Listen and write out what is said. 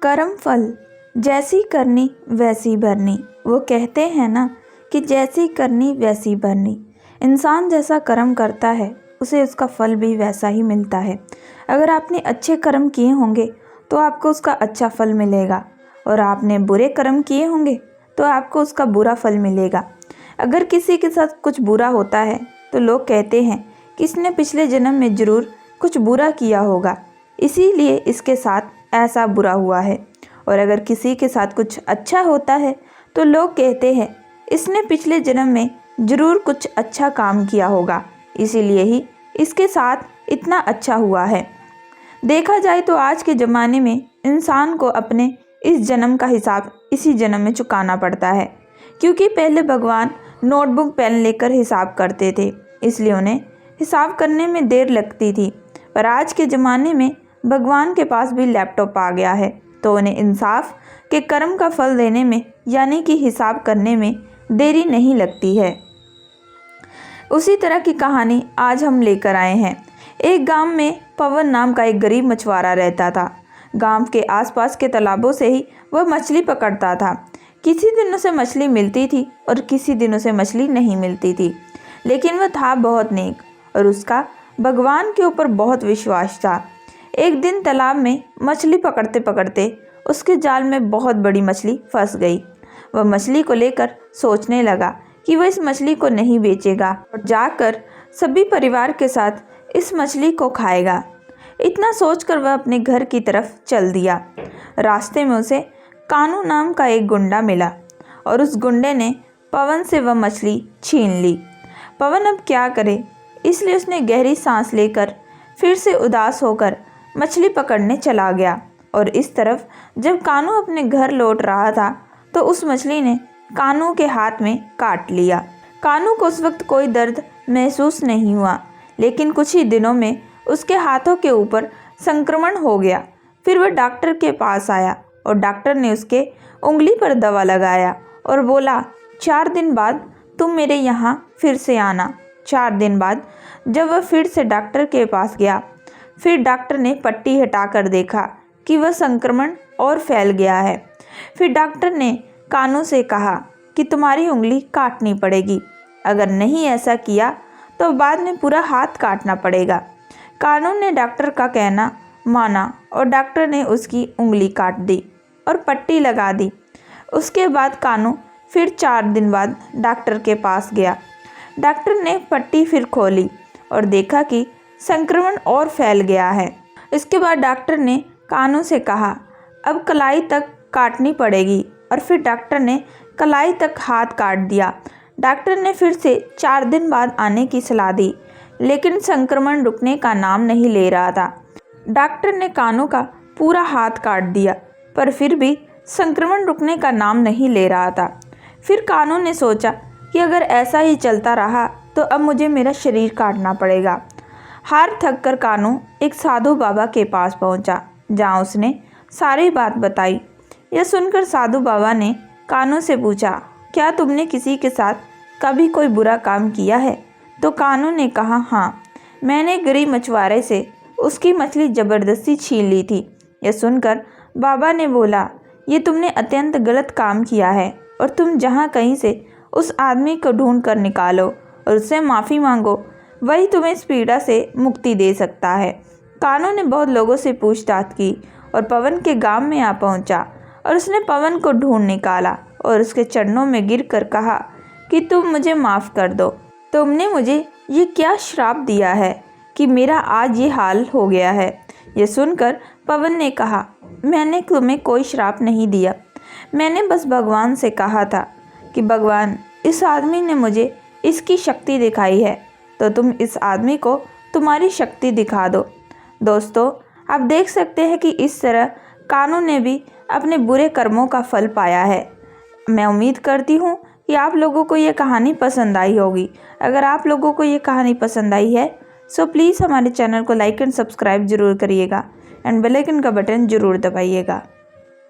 कर्म फल जैसी करनी वैसी भरनी। वो कहते हैं ना कि जैसी करनी वैसी भरनी। इंसान जैसा कर्म करता है उसे उसका फल भी वैसा ही मिलता है। अगर आपने अच्छे कर्म किए होंगे तो आपको उसका अच्छा फल मिलेगा, और आपने बुरे कर्म किए होंगे तो आपको उसका बुरा फल मिलेगा। अगर किसी के साथ कुछ बुरा होता है तो लोग कहते हैं कि इसने पिछले जन्म में ज़रूर कुछ बुरा किया होगा, इसीलिए इसके साथ ऐसा बुरा हुआ है। और अगर किसी के साथ कुछ अच्छा होता है तो लोग कहते हैं इसने पिछले जन्म में ज़रूर कुछ अच्छा काम किया होगा, इसीलिए ही इसके साथ इतना अच्छा हुआ है। देखा जाए तो आज के ज़माने में इंसान को अपने इस जन्म का हिसाब इसी जन्म में चुकाना पड़ता है, क्योंकि पहले भगवान नोटबुक पेन लेकर हिसाब करते थे, इसलिए उन्हें हिसाब करने में देर लगती थी। पर आज के ज़माने में भगवान के पास भी लैपटॉप आ गया है, तो उन्हें इंसाफ के कर्म का फल देने में यानी कि हिसाब करने में देरी नहीं लगती है। उसी तरह की कहानी आज हम लेकर आए हैं। एक गांव में पवन नाम का एक गरीब मछुआरा रहता था। गांव के आसपास के तालाबों से ही वह मछली पकड़ता था। किसी दिनों से मछली मिलती थी और किसी दिनों से मछली नहीं मिलती थी, लेकिन वह था बहुत नेक और उसका भगवान के ऊपर बहुत विश्वास था। एक दिन तालाब में मछली पकड़ते पकड़ते उसके जाल में बहुत बड़ी मछली फंस गई। वह मछली को लेकर सोचने लगा कि वह इस मछली को नहीं बेचेगा और जाकर सभी परिवार के साथ इस मछली को खाएगा। इतना सोचकर वह अपने घर की तरफ चल दिया। रास्ते में उसे कानू नाम का एक गुंडा मिला और उस गुंडे ने पवन से वह मछली छीन ली। पवन अब क्या करे, इसलिए उसने गहरी सांस लेकर फिर से उदास होकर मछली पकड़ने चला गया। और इस तरफ जब कानू अपने घर लौट रहा था तो उस मछली ने कानू के हाथ में काट लिया। कानू को उस वक्त कोई दर्द महसूस नहीं हुआ, लेकिन कुछ ही दिनों में उसके हाथों के ऊपर संक्रमण हो गया। फिर वह डॉक्टर के पास आया और डॉक्टर ने उसके उंगली पर दवा लगाया और बोला, 4 दिन बाद तुम मेरे यहाँ फिर से आना। 4 दिन बाद जब वह फिर से डॉक्टर के पास गया, फिर डॉक्टर ने पट्टी हटाकर देखा कि वह संक्रमण और फैल गया है। फिर डॉक्टर ने कानू से कहा कि तुम्हारी उंगली काटनी पड़ेगी, अगर नहीं ऐसा किया तो बाद में पूरा हाथ काटना पड़ेगा। कानू ने डॉक्टर का कहना माना और डॉक्टर ने उसकी उंगली काट दी और पट्टी लगा दी। उसके बाद कानू फिर 4 दिन बाद डॉक्टर के पास गया। डॉक्टर ने पट्टी फिर खोली और देखा कि संक्रमण और फैल गया है। इसके बाद डॉक्टर ने कानू से कहा अब कलाई तक काटनी पड़ेगी, और फिर डॉक्टर ने कलाई तक हाथ काट दिया। डॉक्टर ने फिर से 4 दिन बाद आने की सलाह दी, लेकिन संक्रमण रुकने का नाम नहीं ले रहा था। डॉक्टर ने कानू का पूरा हाथ काट दिया, पर फिर भी संक्रमण रुकने का नाम नहीं ले रहा था। फिर कानू ने सोचा कि अगर ऐसा ही चलता रहा तो अब मुझे मेरा शरीर काटना पड़ेगा। हार थक कर कानू एक साधु बाबा के पास पहुंचा, जहां उसने सारी बात बताई। यह सुनकर साधु बाबा ने कानू से पूछा, क्या तुमने किसी के साथ कभी कोई बुरा काम किया है? तो कानू ने कहा, हाँ, मैंने गरीब मछुआरे से उसकी मछली ज़बरदस्ती छीन ली थी। यह सुनकर बाबा ने बोला, ये तुमने अत्यंत गलत काम किया है और तुम जहाँ कहीं से उस आदमी को ढूंढ कर निकालो और उससे माफ़ी मांगो, वही तुम्हें इस पीड़ा से मुक्ति दे सकता है। कानू ने बहुत लोगों से पूछताछ की और पवन के गांव में आ पहुंचा, और उसने पवन को ढूंढ निकाला और उसके चरणों में गिरकर कहा कि तुम मुझे माफ़ कर दो। तुमने मुझे ये क्या श्राप दिया है कि मेरा आज ये हाल हो गया है? यह सुनकर पवन ने कहा, मैंने तुम्हें कोई श्राप नहीं दिया, मैंने बस भगवान से कहा था कि भगवान, इस आदमी ने मुझे इसकी शक्ति दिखाई है, तो तुम इस आदमी को तुम्हारी शक्ति दिखा दो। दोस्तों, आप देख सकते हैं कि इस तरह कानू ने भी अपने बुरे कर्मों का फल पाया है। मैं उम्मीद करती हूँ कि आप लोगों को ये कहानी पसंद आई होगी। अगर आप लोगों को ये कहानी पसंद आई है सो प्लीज़ हमारे चैनल को लाइक एंड सब्सक्राइब ज़रूर करिएगा एंड बेल आइकन का बटन ज़रूर दबाइएगा।